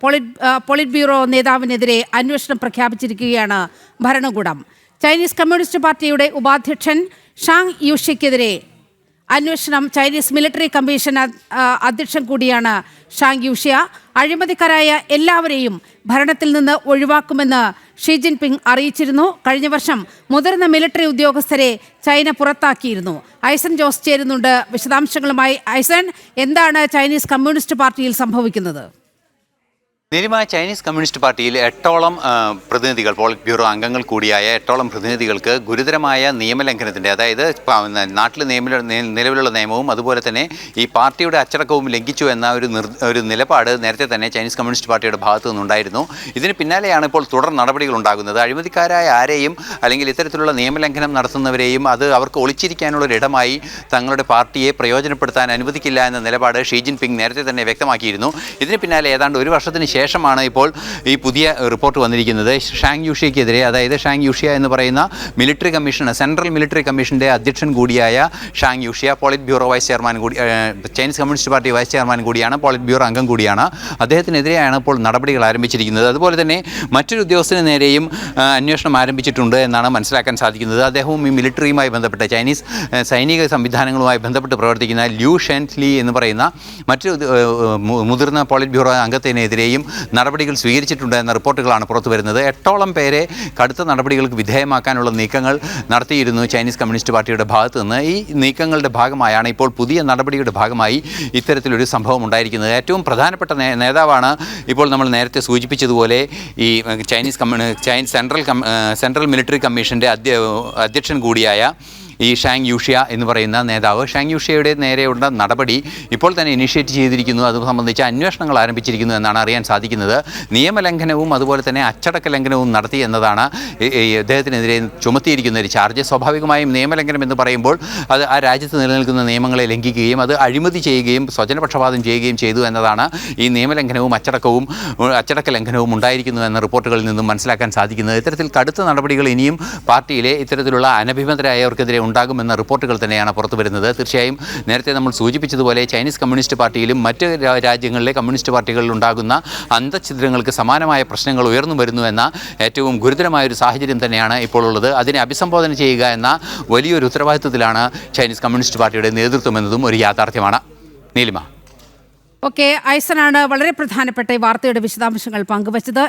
Polit bureau നേതാവിനെതിരെ അന്വേഷണം പ്രഖ്യാപിച്ചിരിക്കുകയാണ് ഭരണകൂടം. ചൈനീസ് കമ്മ്യൂണിസ്റ്റ് പാർട്ടിയുടെ ഉപാധ്യക്ഷൻ ഷാങ് യൂഷിക്കെതിരെ അന്വേഷണം. ചൈനീസ് മിലിറ്ററി കമ്മീഷൻ അധ്യക്ഷൻ കൂടിയാണ് ഷാങ് യൂഷിയ. അഴിമതിക്കാരായ എല്ലാവരെയും ഭരണത്തിൽ നിന്ന് ഒഴിവാക്കുമെന്ന് ഷീ ജിൻപിങ് അറിയിച്ചിരുന്നു. കഴിഞ്ഞ വർഷം മുതിർന്ന മിലിറ്ററി ഉദ്യോഗസ്ഥരെ ചൈന പുറത്താക്കിയിരുന്നു. ഐസൻ ജോസ് ചേരുന്നുണ്ട് വിശദാംശങ്ങളുമായി. ഐസൻ, എന്താണ് ചൈനീസ് കമ്മ്യൂണിസ്റ്റ് പാർട്ടിയിൽ സംഭവിക്കുന്നത്? നീലിമ, ചൈനീസ് കമ്മ്യൂണിസ്റ്റ് പാർട്ടിയിൽ 8ഓളം പ്രതിനിധികൾ, പോളിറ്റ് ബ്യൂറോ അംഗങ്ങൾ കൂടിയായ 8ഓളം പ്രതിനിധികൾക്ക് ഗുരുതരമായ നിയമലംഘനത്തിൻ്റെ, അതായത് നാട്ടിൽ നിലവിലുള്ള നിയമവും അതുപോലെ തന്നെ ഈ പാർട്ടിയുടെ അച്ചടക്കവും ലംഘിച്ചു എന്ന ഒരു നിലപാട് നേരത്തെ തന്നെ ചൈനീസ് കമ്മ്യൂണിസ്റ്റ് പാർട്ടിയുടെ ഭാഗത്തു നിന്നുണ്ടായിരുന്നു. ഇതിന് പിന്നാലെയാണ് ഇപ്പോൾ തുടർ നടപടികൾ ഉണ്ടാകുന്നത്. അഴിമതിക്കാരായ ആരെയും അല്ലെങ്കിൽ ഇത്തരത്തിലുള്ള നിയമലംഘനം നടത്തുന്നവരെയും അത് അവർക്ക് ഒളിച്ചിരിക്കാനുള്ളൊരിടമായി തങ്ങളുടെ പാർട്ടിയെ പ്രയോജനപ്പെടുത്താൻ അനുവദിക്കില്ല എന്ന നിലപാട് ഷീ ജിൻപിങ് നേരത്തെ തന്നെ വ്യക്തമാക്കിയിരുന്നു. ഇതിന് പിന്നാലെ ഏതാണ്ട് ഒരു വർഷത്തിന് ശേഷമാണ് ഇപ്പോൾ ഈ പുതിയ റിപ്പോർട്ട് വന്നിരിക്കുന്നത്. ഷാങ് യൂഷിയക്കെതിരെ, അതായത് ഷാങ് യൂഷിയ എന്ന് പറയുന്ന മിലിറ്ററി കമ്മീഷൻ, സെൻട്രൽ മിലിറ്ററി കമ്മീഷൻ്റെ അധ്യക്ഷൻ കൂടിയായ Zhang Youxia Politburo vice chairman കൂടി, Chinese Communist Party vice chairman കൂടിയാണ്, പോളിറ്റ് ബ്യൂറോ അംഗം കൂടിയാണ്. അദ്ദേഹത്തിനെതിരെയാണ് ഇപ്പോൾ നടപടികൾ ആരംഭിച്ചിരിക്കുന്നത്. അതുപോലെ തന്നെ മറ്റൊരു ഉദ്യോഗസ്ഥന് നേരെയും അന്വേഷണം ആരംഭിച്ചിട്ടുണ്ട് എന്നാണ് മനസ്സിലാക്കാൻ സാധിക്കുന്നത്. അദ്ദേഹവും ഈ മിലിറ്ററിയുമായി ബന്ധപ്പെട്ട്, ചൈനീസ് സൈനിക സംവിധാനങ്ങളുമായി ബന്ധപ്പെട്ട് പ്രവർത്തിക്കുന്ന ല്യൂ ഷെൻലി എന്ന് പറയുന്ന മറ്റൊരു മുതിർന്ന പോളിറ്റ് ബ്യൂറോ അംഗത്തിനെതിരെയും നടപടികൾ സ്വീകരിച്ചിട്ടുണ്ട് എന്ന റിപ്പോർട്ടുകളാണ് പുറത്തു വരുന്നത്. 8ഓളം പേരെ കടുത്ത നടപടികൾക്ക് വിധേയമാക്കാനുള്ള നീക്കങ്ങൾ നടത്തിയിരുന്നു ചൈനീസ് കമ്മ്യൂണിസ്റ്റ് പാർട്ടിയുടെ ഭാഗത്തു നിന്ന്. ഈ നീക്കങ്ങളുടെ ഭാഗമായാണ് ഇപ്പോൾ പുതിയ നടപടിയുടെ ഭാഗമായി ഇത്തരത്തിലൊരു സംഭവം ഉണ്ടായിരിക്കുന്നത്. ഏറ്റവും പ്രധാനപ്പെട്ട നേതാവാണ് ഇപ്പോൾ നമ്മൾ നേരത്തെ സൂചിപ്പിച്ചതുപോലെ ഈ സെൻട്രൽ മിലിറ്ററി കമ്മീഷൻ്റെ അധ്യക്ഷൻ കൂടിയായ ഈ ഷാങ് യൂഷിയ എന്ന് പറയുന്ന നേതാവ്. ഷാങ് യൂഷിയയുടെ നേരെയുള്ള നടപടി ഇപ്പോൾ തന്നെ ഇനിഷ്യേറ്റ് ചെയ്തിരിക്കുന്നു. അത് സംബന്ധിച്ച് അന്വേഷണങ്ങൾ ആരംഭിച്ചിരിക്കുന്നു എന്നാണ് അറിയാൻ സാധിക്കുന്നത്. നിയമലംഘനവും അതുപോലെ തന്നെ അച്ചടക്ക ലംഘനവും നടത്തി എന്നതാണ് അദ്ദേഹത്തിനെതിരെ ചുമത്തിയിരിക്കുന്ന ഒരു ചാർജ്. സ്വാഭാവികമായും നിയമലംഘനം എന്ന് പറയുമ്പോൾ അത് ആ രാജ്യത്ത് നിലനിൽക്കുന്ന നിയമങ്ങളെ ലംഘിക്കുകയും അത് അഴിമതി ചെയ്യുകയും സ്വജനപക്ഷപാതം ചെയ്യുകയും ചെയ്തു എന്നതാണ് ഈ നിയമലംഘനവും അച്ചടക്ക ലംഘനവും ഉണ്ടായിരിക്കുന്നു എന്ന റിപ്പോർട്ടുകളിൽ നിന്നും മനസ്സിലാക്കാൻ സാധിക്കുന്നത്. ഇത്തരത്തിൽ കടുത്ത നടപടികൾ ഇനിയും പാർട്ടിയിലെ ഇത്തരത്തിലുള്ള അനഭിമതരായവർക്കെതിരെ ഉണ്ടാകുമെന്ന റിപ്പോർട്ടുകൾ തന്നെയാണ് പുറത്തു വരുന്നത്. തീർച്ചയായും നേരത്തെ നമ്മൾ സൂചിപ്പിച്ചതുപോലെ ചൈനീസ് കമ്മ്യൂണിസ്റ്റ് പാർട്ടിയിലും മറ്റ് രാജ്യങ്ങളിലെ കമ്മ്യൂണിസ്റ്റ് പാർട്ടികളിൽ ഉണ്ടാകുന്ന അന്തഃഛിദ്രങ്ങൾക്ക് സമാനമായ പ്രശ്നങ്ങൾ ഉയർന്നു വരുന്നു എന്ന ഏറ്റവും ഗുരുതരമായൊരു സാഹചര്യം തന്നെയാണ് ഇപ്പോൾ ഉള്ളത്. അതിനെ അഭിസംബോധന ചെയ്യുക എന്ന വലിയൊരു ഉത്തരവാദിത്വത്തിലാണ് ചൈനീസ് കമ്മ്യൂണിസ്റ്റ് പാർട്ടിയുടെ നേതൃത്വം എന്നതും ഒരു യാഥാർത്ഥ്യമാണ്. നീലിമ. ഓക്കെ, ഐസനാണ് വളരെ പ്രധാനപ്പെട്ട ഈ വാർത്തയുടെ വിശദാംശങ്ങൾ പങ്കുവച്ചത്.